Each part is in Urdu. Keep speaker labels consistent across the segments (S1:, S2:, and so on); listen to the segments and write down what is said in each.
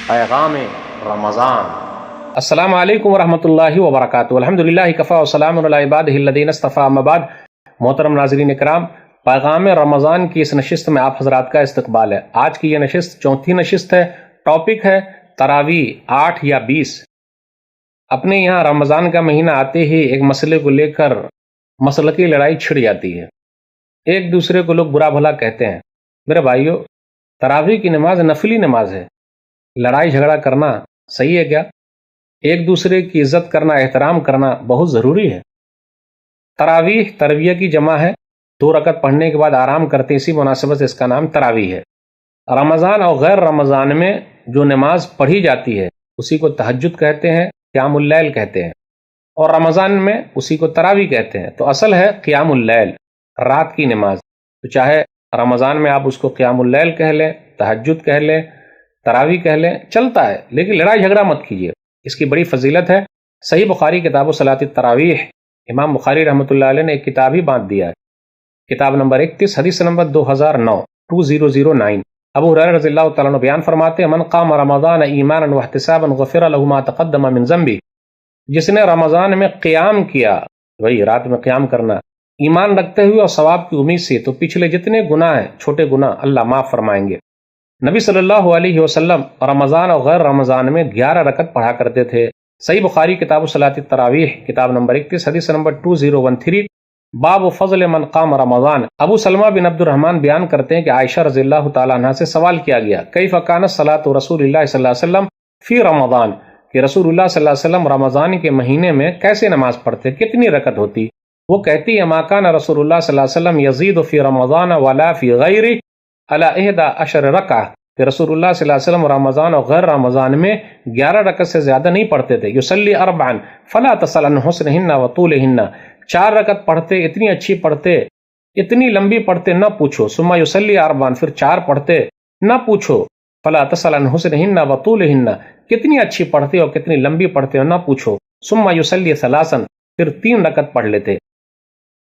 S1: پیغام رمضان۔
S2: السلام علیکم ورحمۃ اللہ وبرکاتہ۔ الحمدللہ کفا وسلام علی عبادہ الذین اصطفیٰ، اما بعد۔ محترم ناظرین کرام، پیغام رمضان کی اس نشست میں آپ حضرات کا استقبال ہے۔ آج کی یہ نشست چوتھی نشست ہے۔ ٹاپک ہے تراویح 8 یا 20۔ اپنے یہاں رمضان کا مہینہ آتے ہی ایک مسئلے کو لے کر مسلکی لڑائی چھڑ جاتی ہے۔ ایک دوسرے کو لوگ برا بھلا کہتے ہیں۔ میرے بھائیو، تراویح کی نماز نفلی نماز ہے۔ لڑائی جھگڑا کرنا صحیح ہے کیا؟ ایک دوسرے کی عزت کرنا، احترام کرنا بہت ضروری ہے۔ تراویح ترویہ کی جمع ہے۔ 2 رکعت پڑھنے کے بعد آرام کرتے، اسی مناسبت سے اس کا نام تراویح ہے۔ رمضان اور غیر رمضان میں جو نماز پڑھی جاتی ہے اسی کو تہجد کہتے ہیں، قیام اللیل کہتے ہیں، اور رمضان میں اسی کو تراویح کہتے ہیں۔ تو اصل ہے قیام اللیل، رات کی نماز۔ تو چاہے رمضان میں آپ اس کو قیام اللیل کہہ لیں، تہجد کہہ لیں، تراویح کہہ لیں، چلتا ہے، لیکن لڑائی جھگڑا مت کیجیے۔ اس کی بڑی فضیلت ہے۔ صحیح بخاری کتاب صلاۃ التراویح، امام بخاری رحمۃ اللہ علیہ نے ایک کتاب ہی باندھ دیا ہے۔ کتاب نمبر 31، حدیث نمبر 2009 ابو ہریرہ رضی اللہ تعالیٰ عنہ بیان فرماتے ہیں، من قام رمضان ایمانا واحتسابا غفر له ما تقدم من ذنبه۔ جس نے رمضان میں قیام کیا، وہی رات میں قیام کرنا، ایمان رکھتے ہوئے اور ثواب کی امید سے، تو پچھلے جتنے گناہ ہیں، چھوٹے گناہ، اللہ معاف فرمائیں گے۔ نبی صلی اللہ علیہ وسلم رمضان اور غیر رمضان میں 11 رکعت پڑھا کرتے تھے۔ صحیح بخاری کتاب صلاۃ التراویح، کتاب نمبر 31، حدیث نمبر 2013، باب فضل من قام رمضان۔ ابو سلمہ بن عبد الرحمن بیان کرتے ہیں کہ عائشہ رضی اللہ تعالیٰ عنہ سے سوال کیا گیا، کیف کانت صلاۃ رسول اللہ صلی اللہ علیہ وسلم فی رمضان، کہ رسول اللہ صلی اللہ علیہ وسلم رمضان کے مہینے میں کیسے نماز پڑھتے، کتنی رکعت ہوتی؟ وہ کہتی ہے، ما کان رسول اللہ صلی اللہ علیہ وسلم یزید فی رمضان ولا فی غیرہ علی 11 رکعہ، کہ رسول اللہ صلی اللہ علیہ وسلم رمضان اور غیر رمضان میں 11 رکعت سے زیادہ نہیں پڑھتے تھے۔ یصلی 4 فلا تسأل عن حسنہن وطولہن، 4 رکعت پڑھتے، اتنی اچھی پڑھتے، اتنی لمبی پڑھتے، نہ پوچھو۔ ثم یصلی 4، پھر 4 پڑھتے، نہ پوچھو۔ فلا تسأل عن حسنہن وطولہن، کتنی اچھی پڑھتے اور کتنی لمبی پڑھتے اور نہ پوچھو۔ ثم یصلی 3، پھر 3 رکعت پڑھ لیتے۔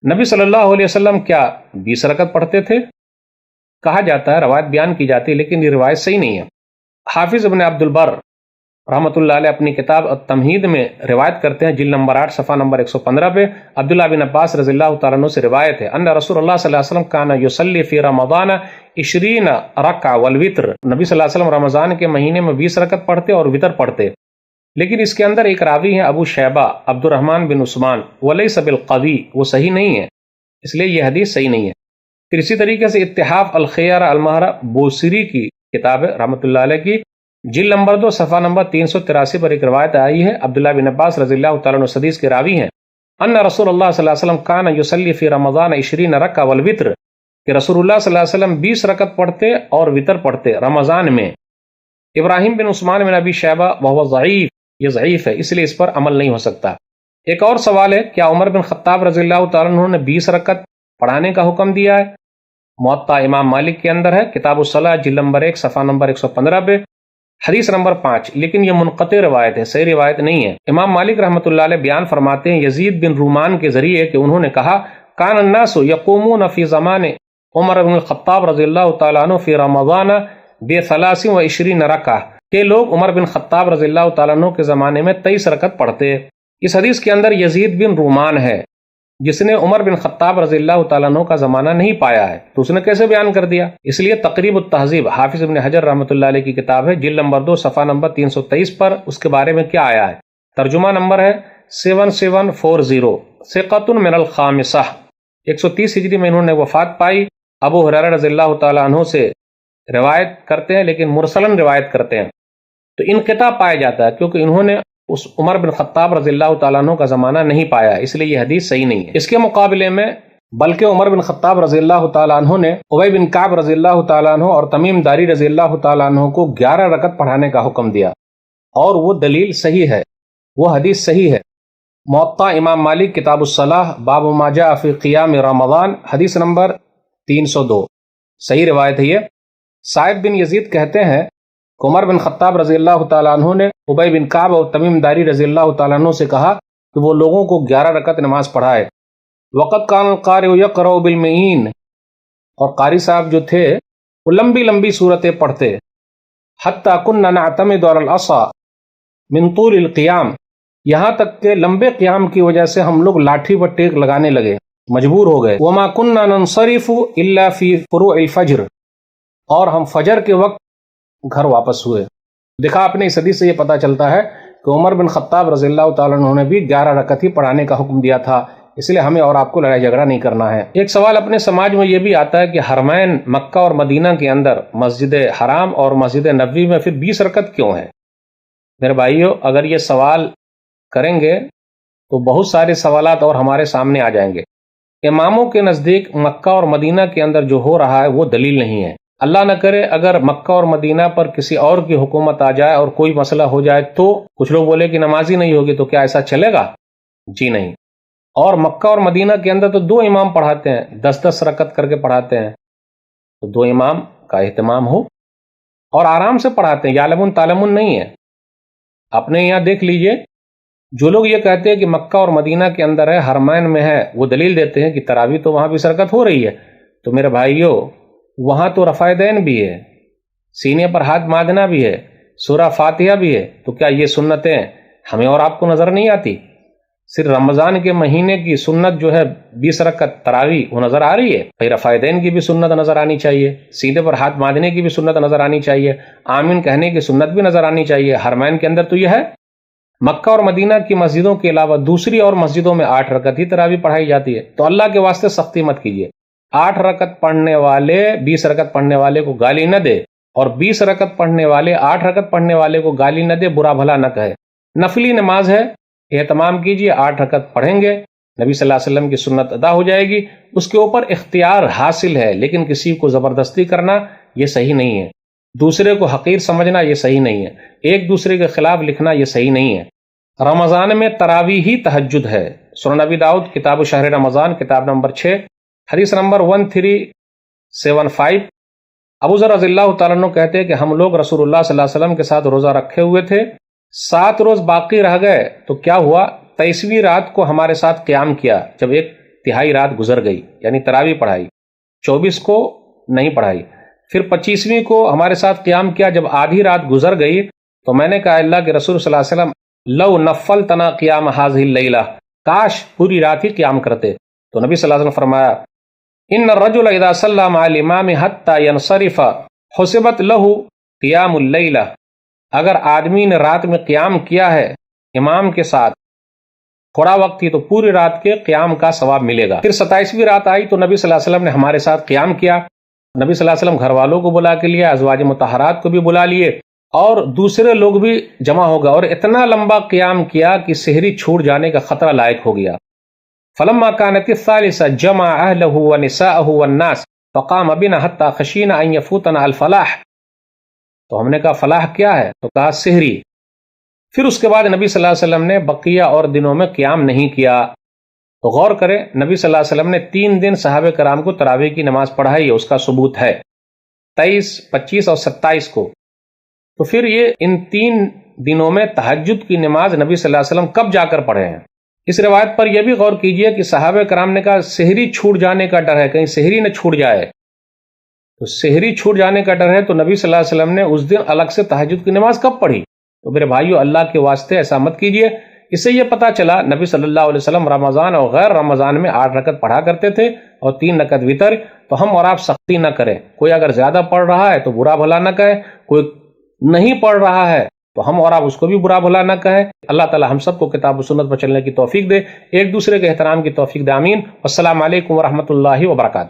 S2: نبی صلی اللہ علیہ وسلم کیا 20 رکعت پڑھتے تھے؟ کہا جاتا ہے، روایت بیان کی جاتی ہے، لیکن یہ روایت صحیح نہیں ہے۔ حافظ ابن عبد البر رحمۃ اللہ علیہ اپنی کتاب التمہید میں روایت کرتے ہیں، جلد نمبر 8 صفحہ نمبر 115 پہ، عبداللہ بن عباس رضی اللہ تعالیٰ عنہ سے روایت ہے، ان رسول اللہ صلی اللہ علیہ وسلم کان یصلی فی رمضان 20 رکعہ والوتر۔ نبی صلی اللہ علیہ وسلم رمضان کے مہینے میں 20 رکعت پڑھتے اور وتر پڑھتے، لیکن اس کے اندر ایک راوی ہے ابو شیبہ عبد الرحمن بن عثمان، ولیس بالقوی، وہ صحیح نہیں ہے، اس لیے یہ حدیث صحیح نہیں ہے۔ پھر اسی طریقے سے اتحاف الخیار المہرہ بوسری کی کتاب ہے رحمۃ اللہ علیہ کی، جلد نمبر 2 صفحہ نمبر 383 پر ایک روایت آئی ہے، عبداللہ بن عباس رضی اللہ تعالیٰ عنہ حدیث کے راوی ہیں، ان رسول اللہ صلی اللہ علیہ وسلم کان یصلی فی رمضان 20 رکعہ والوتر، کہ رسول اللہ صلی اللہ علیہ وسلم 20 رکعت پڑھتے اور وتر پڑھتے رمضان میں۔ ابراہیم بن عثمان بن ابی شیبہ وہو ضعیف، یہ ضعیف ہے، اس لیے اس پر عمل نہیں ہو سکتا۔ ایک اور سوال ہے، کیا عمر بن خطاب رضی اللہ تعالیٰ عنہ نے 20 رکعت پڑھانے کا حکم دیا ہے؟ موطا امام مالک کے اندر ہے، کتاب الصلاۃ، جلد نمبر 1 صفحہ نمبر 115 پہ، حدیث نمبر 5، لیکن یہ منقطع روایت ہے، صحیح روایت نہیں ہے۔ امام مالک رحمۃ اللہ علیہ بیان فرماتے ہیں یزید بن رومان کے ذریعے کہ انہوں نے کہا، کان الناس یقومون فی زمان عمر بن الخطاب رضی اللہ تعالیٰ عنہ فی رمضان ب23 رکعہ، کہ لوگ عمر بن خطاب رضی اللہ تعالیٰ عنہ کے زمانے میں 23 رکعت پڑھتے۔ اس حدیث کے اندر یزید بن رومان ہے، جس نے عمر بن خطاب رضی اللہ تعالیٰ عنہ کا زمانہ نہیں پایا ہے، تو اس نے کیسے بیان کر دیا؟ اس لیے تقریب التہذیب، حافظ ابن حجر رحمۃ اللہ علیہ کی کتاب ہے، جلد نمبر 2 صفحہ نمبر 323 پر اس کے بارے میں کیا آیا ہے؟ ترجمہ نمبر ہے 7740، ثقۃ من الخامسہ، 130 ہجری میں انہوں نے وفات پائی۔ ابو ہریرہ رضی اللہ تعالیٰ عنہ سے روایت کرتے ہیں، لیکن مرسلن روایت کرتے ہیں، تو انقطاع پایا جاتا ہے، کیونکہ انہوں نے اس عمر بن خطاب رضی اللہ تعالیٰ عنہ کا زمانہ نہیں پایا، اس لیے یہ حدیث صحیح نہیں ہے۔ اس کے مقابلے میں بلکہ عمر بن خطاب رضی اللہ تعالیٰ عنہ نے ابی بن کعب رضی اللہ تعالیٰ عنہ اور تمیم داری رضی اللہ تعالیٰ عنہ کو 11 رکعت پڑھانے کا حکم دیا، اور وہ دلیل صحیح ہے، وہ حدیث صحیح ہے۔ موطا امام مالک، کتاب الصلاۃ، باب ما جاء فی قیام رمضان، حدیث نمبر 302، صحیح روایت ہے یہ۔ سائب بن یزید کہتے ہیں کہ عمر بن خطاب رضی اللہ تعالیٰ عنہ نے ابی بن کعب اور تمیم داری رضی اللہ تعالیٰ عنہ سے کہا کہ وہ لوگوں کو 11 رکعت نماز پڑھائے۔ وقت کان القارئ یقرأ بالمعین، اور قاری صاحب جو تھے وہ لمبی لمبی صورتیں پڑھتے، حتی کننا نعتمد علی العصا من طول القیام، یہاں تک کہ لمبے قیام کی وجہ سے ہم لوگ لاٹھی پر ٹیک لگانے لگے، مجبور ہو گئے۔ وما کننا ننصرف الا فی فروع الفجر، اور ہم فجر کے وقت گھر واپس ہوئے۔ دیکھا آپ نے اس حدیث سے یہ پتہ چلتا ہے کہ عمر بن خطاب رضی اللہ تعالیٰ عنہ نے بھی 11 رکعت ہی پڑھانے کا حکم دیا تھا، اس لیے ہمیں اور آپ کو لڑائی جھگڑا نہیں کرنا ہے۔ ایک سوال اپنے سماج میں یہ بھی آتا ہے کہ حرمین مکہ اور مدینہ کے اندر مسجد حرام اور مسجد نبوی میں پھر 20 رکعت کیوں ہے؟ میرے بھائیو، اگر یہ سوال کریں گے تو بہت سارے سوالات اور ہمارے سامنے آ جائیں گے۔ اماموں کے نزدیک مکہ اور مدینہ کے اندر جو ہو رہا ہے وہ دلیل نہیں ہے۔ اللہ نہ کرے اگر مکہ اور مدینہ پر کسی اور کی حکومت آ جائے اور کوئی مسئلہ ہو جائے تو کچھ لوگ بولے کہ نمازی نہیں ہوگی، تو کیا ایسا چلے گا؟ جی نہیں۔ اور مکہ اور مدینہ کے اندر تو 2 امام پڑھاتے ہیں، 10-10 رکعت کر کے پڑھاتے ہیں، تو 2 امام کا اہتمام ہو اور آرام سے پڑھاتے ہیں، یعلمون تعلمون نہیں ہے۔ اپنے یہاں دیکھ لیجئے، جو لوگ یہ کہتے ہیں کہ مکہ اور مدینہ کے اندر ہے، حرمین میں ہے، وہ دلیل دیتے ہیں کہ تراویح تو وہاں بھی رکعت ہو رہی ہے، تو میرے بھائیو وہاں تو رفع دین بھی ہے، سینے پر ہاتھ باندھنا بھی ہے، سورہ فاتحہ بھی ہے، تو کیا یہ سنتیں ہمیں اور آپ کو نظر نہیں آتی؟ صرف رمضان کے مہینے کی سنت جو ہے 20 رکعت تراویح وہ نظر آ رہی ہے، پھر رفع دین کی بھی سنت نظر آنی چاہیے، سینے پر ہاتھ باندھنے کی بھی سنت نظر آنی چاہیے، آمین کہنے کی سنت بھی نظر آنی چاہیے۔ حرمین کے اندر تو یہ ہے۔ مکہ اور مدینہ کی مسجدوں کے علاوہ دوسری اور مسجدوں میں 8 رکعت ہی تراویح پڑھائی جاتی ہے، تو اللہ کے واسطے سختی مت کیجیے۔ 8 رکعت پڑھنے والے 20 رکعت پڑھنے والے کو گالی نہ دے، اور 20 رکعت پڑھنے والے 8 رکعت پڑھنے والے کو گالی نہ دے، برا بھلا نہ کہے۔ نفلی نماز ہے، اہتمام کیجیے، 8 رکعت پڑھیں گے، نبی صلی اللہ علیہ وسلم کی سنت ادا ہو جائے گی، اس کے اوپر اختیار حاصل ہے، لیکن کسی کو زبردستی کرنا یہ صحیح نہیں ہے، دوسرے کو حقیر سمجھنا یہ صحیح نہیں ہے، ایک دوسرے کے خلاف لکھنا یہ صحیح نہیں ہے۔ رمضان میں تراویح ہی تہجد ہے۔ سنن نبی داؤد کتاب شہر رمضان کتاب نمبر 6 حدیث نمبر 1375، ابو ذر رضی اللہ تعالیٰ عنہ کہتے ہیں کہ ہم لوگ رسول اللہ صلی اللہ علیہ وسلم کے ساتھ روزہ رکھے ہوئے تھے، 7 روز باقی رہ گئے تو کیا ہوا، 23ویں رات کو ہمارے ساتھ قیام کیا، جب 1/3 رات گزر گئی یعنی تراویح پڑھائی، 24 کو نہیں پڑھائی، پھر 25ویں کو ہمارے ساتھ قیام کیا، جب آدھی رات گزر گئی تو میں نے کہا اللہ کے رسول صلی اللہ علیہ وسلم لو نفلتنا قیام هذه اللیلہ، کاش پوری رات ہی قیام کرتے، تو نبی صلی اللہ علیہ وسلم فرمایا ان الرجل اذا صلى مع الامام حتى ينصرف حسبت له قیام اللیلہ، اگر آدمی نے رات میں قیام کیا ہے امام کے ساتھ، تھوڑا وقت ہی، تو پوری رات کے قیام کا ثواب ملے گا۔ پھر 27ویں رات آئی تو نبی صلی اللہ علیہ وسلم نے ہمارے ساتھ قیام کیا، نبی صلی اللہ علیہ وسلم گھر والوں کو بلا کے لیا، ازواج مطہرات کو بھی بلا لیے، اور دوسرے لوگ بھی جمع ہو گئے، اور اتنا لمبا قیام کیا کہ سحری چھوٹ جانے کا خطرہ لاحق ہو گیا۔ فلما كانت الثالثة جمع اهله ونساءه والناس فقام بنا حتى خشينا ان يفوتنا الفلاح، تو ہم نے کہا فلاح کیا ہے، تو کہا سحری۔ پھر اس کے بعد نبی صلی اللہ علیہ وسلم نے بقیہ اور دنوں میں قیام نہیں کیا۔ تو غور کریں، نبی صلی اللہ علیہ وسلم نے 3 دن صحابہ کرام کو تراویح کی نماز پڑھائی ہے، اس کا ثبوت ہے 23، 25 اور 27 کو۔ تو پھر یہ ان 3 دنوں میں تہجد کی نماز نبی صلی اللہ علیہ وسلم کب جا کر پڑھے ہیں؟ اس روایت پر یہ بھی غور کیجئے کہ صحابہ کرام نے کہا سحری چھوٹ جانے کا ڈر ہے، کہیں سحری نہ چھوٹ جائے، تو سحری چھوٹ جانے کا ڈر ہے، تو نبی صلی اللہ علیہ وسلم نے اس دن الگ سے تہجد کی نماز کب پڑھی؟ تو میرے بھائیو اللہ کے واسطے ایسا مت کیجئے۔ اس سے یہ پتا چلا نبی صلی اللہ علیہ وسلم رمضان اور غیر رمضان میں 8 رکعت پڑھا کرتے تھے اور 3 رکعت وتر، تو ہم اور آپ سختی نہ کریں، کوئی اگر زیادہ پڑھ رہا ہے تو برا بھلا نہ کہے، کوئی نہیں پڑھ رہا ہے تو ہم اور آپ اس کو بھی برا بھلا نہ کہیں۔ اللہ تعالی ہم سب کو کتاب و سنت پر چلنے کی توفیق دے، ایک دوسرے کے احترام کی توفیق دے، آمین۔ السلام علیکم ورحمۃ اللہ وبرکاتہ۔